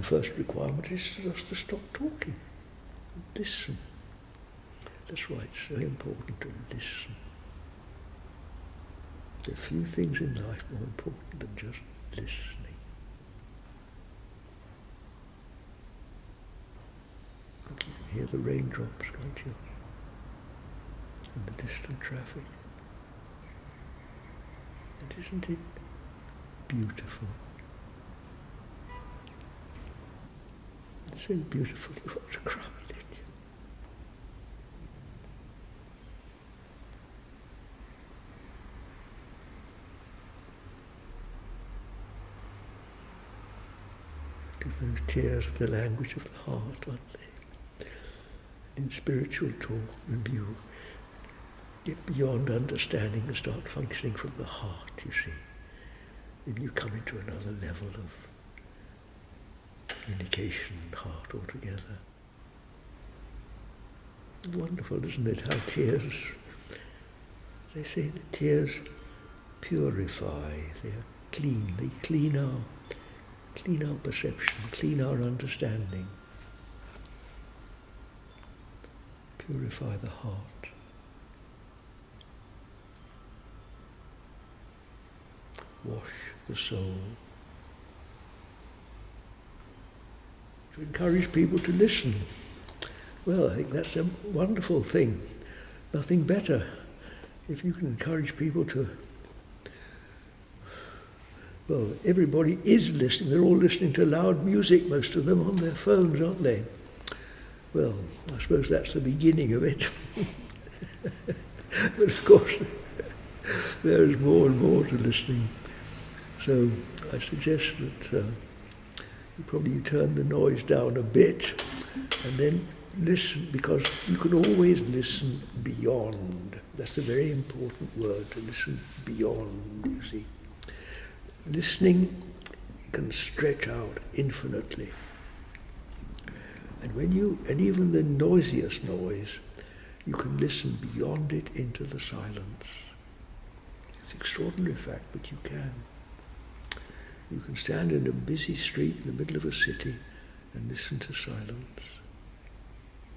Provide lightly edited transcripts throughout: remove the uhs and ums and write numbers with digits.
first requirement is just to stop talking. Listen. That's why it's so important to listen. There are few things in life more important than just listening. You can hear the raindrops, can't you? And the distant traffic. And isn't it beautiful? It's so beautiful you want to cry, don't you? Because those tears are the language of the heart, aren't they? In spiritual talk, when you get beyond understanding and start functioning from the heart, you see, then you come into another level of communication and heart altogether. It's wonderful, isn't it, how tears, they say that tears purify, they're clean, they clean our perception, clean our understanding, purify the heart. Wash the soul. To encourage people to listen. Well, I think that's a wonderful thing. Nothing better if you can encourage people to. Well, everybody is listening. They're all listening to loud music, most of them, on their phones, aren't they? Well, I suppose that's the beginning of it. But of course, there is more and more to listening. So I suggest that you turn the noise down a bit and then listen, because you can always listen beyond. That's a very important word, to listen beyond, you see. Listening can stretch out infinitely. And even the noisiest noise, you can listen beyond it into the silence. It's an extraordinary fact, but you can. You can stand in a busy street in the middle of a city and listen to silence.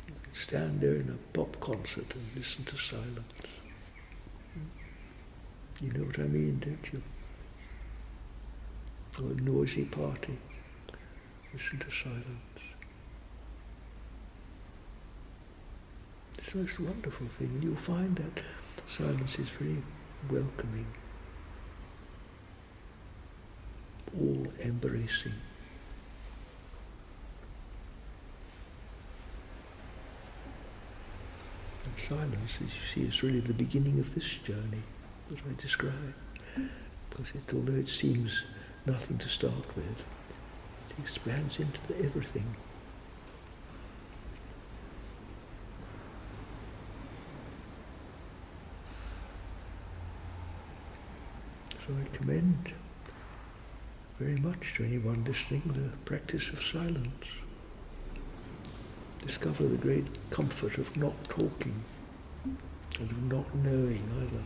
You can stand there in a pop concert and listen to silence. You know what I mean, don't you? Or a noisy party, listen to silence. It's the most wonderful thing, and you'll find that silence is very welcoming, all embracing. And silence, as you see, is really the beginning of this journey, as I describe. Because although it seems nothing to start with, it expands into everything. So I commend very much to anyone listening the practice of silence. Discover the great comfort of not talking and of not knowing either.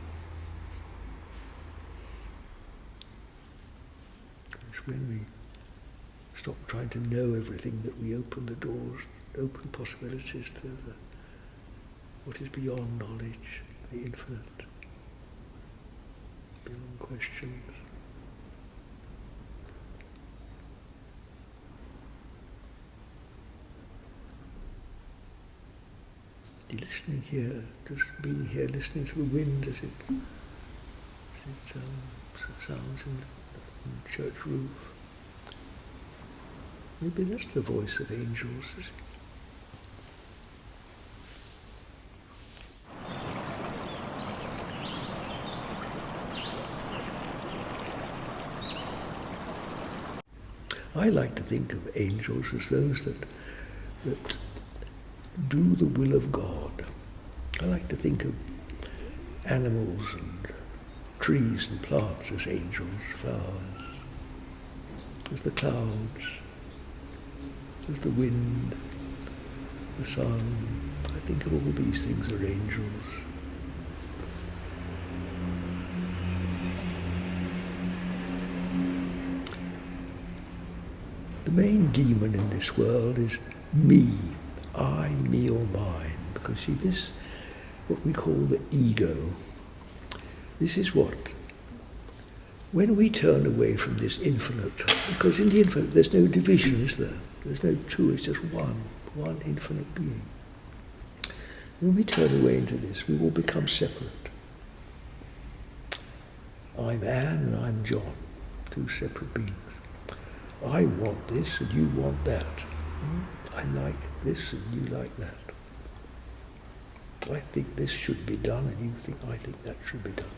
It's when we stop trying to know everything that we open the doors, open possibilities to what is beyond knowledge, the infinite, beyond questions. Listening here, just being here, listening to the wind as it sounds in the church roof. Maybe that's the voice of angels, is it? I like to think of angels as those that do the will of God. I like to think of animals and trees and plants as angels, flowers, as the clouds, as the wind, the sun. I think of all these things as angels. The main demon in this world is me, I, me or mine. Because see, this, what we call the ego, this is what, when we turn away from this infinite, because in the infinite there's no division, is there? There's no two, it's just one infinite being. When we turn away into this, we all become separate. I'm Anne and I'm John, two separate beings. I want this and you want that. I like this and you like that. I think this should be done and you think I think that should be done.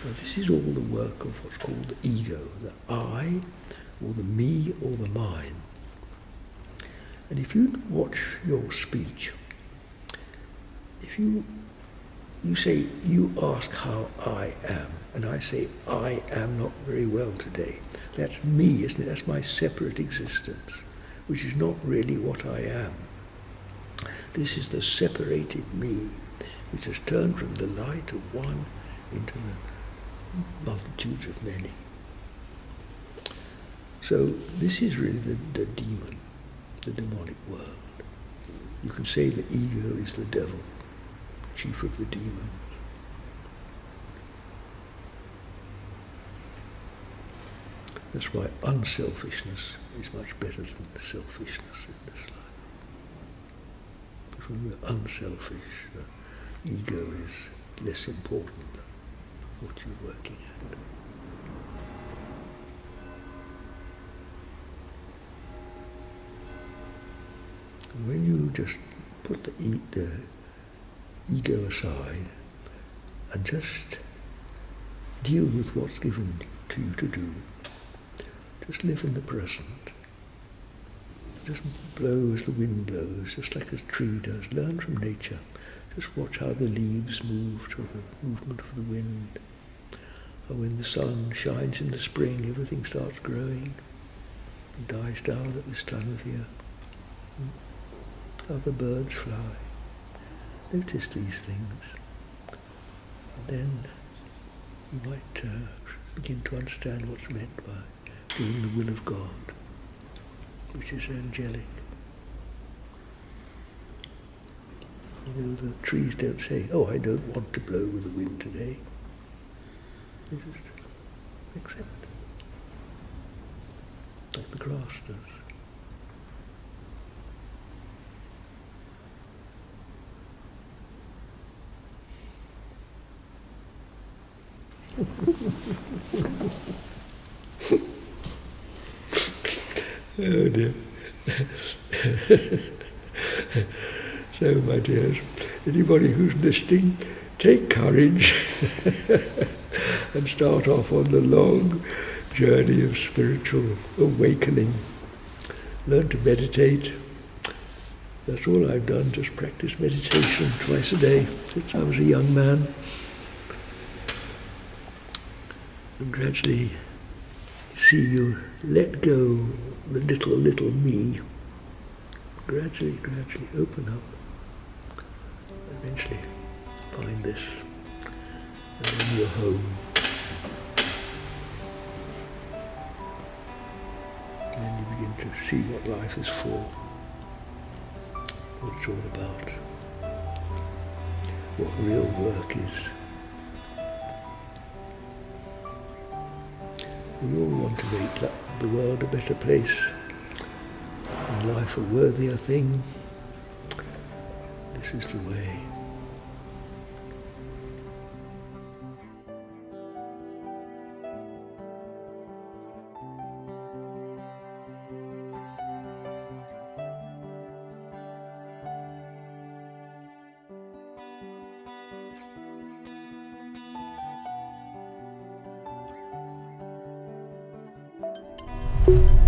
Now, this is all the work of what's called the ego, the I, or the me, or the mine. And if you watch your speech, if you say, you ask how I am, and I say, I am not very well today, that's me, isn't it? That's my separate existence, which is not really what I am. This is the separated me, which has turned from the light of one into the multitudes of many. So this is really the demon, the demonic world. You can say the ego is the devil, chief of the demons. That's why unselfishness is much better than selfishness in this life. Because when we're unselfish, the ego is less important than what you're working at. And when you just put the ego aside and just deal with what's given to you to do, just live in the present. Just blow as the wind blows, just like a tree does. Learn from nature. Just watch how the leaves move to the movement of the wind. Or when the sun shines in the spring, everything starts growing and dies down at this time of year. How the birds fly. Notice these things. And then you might begin to understand what's meant by doing the will of God, which is angelic. You know, the trees don't say, oh, I don't want to blow with the wind today. They just accept, like the grass does. Oh dear. So, my dears, anybody who's listening, take courage and start off on the long journey of spiritual awakening. Learn to meditate. That's all I've done, just practice meditation twice a day since I was a young man. And gradually see you let go the little me, gradually open up, eventually find this, and then you're home. And then you begin to see what life is for, what it's all about, what real work is. We all want to make the world a better place and life a worthier thing. This is the way. Thank you.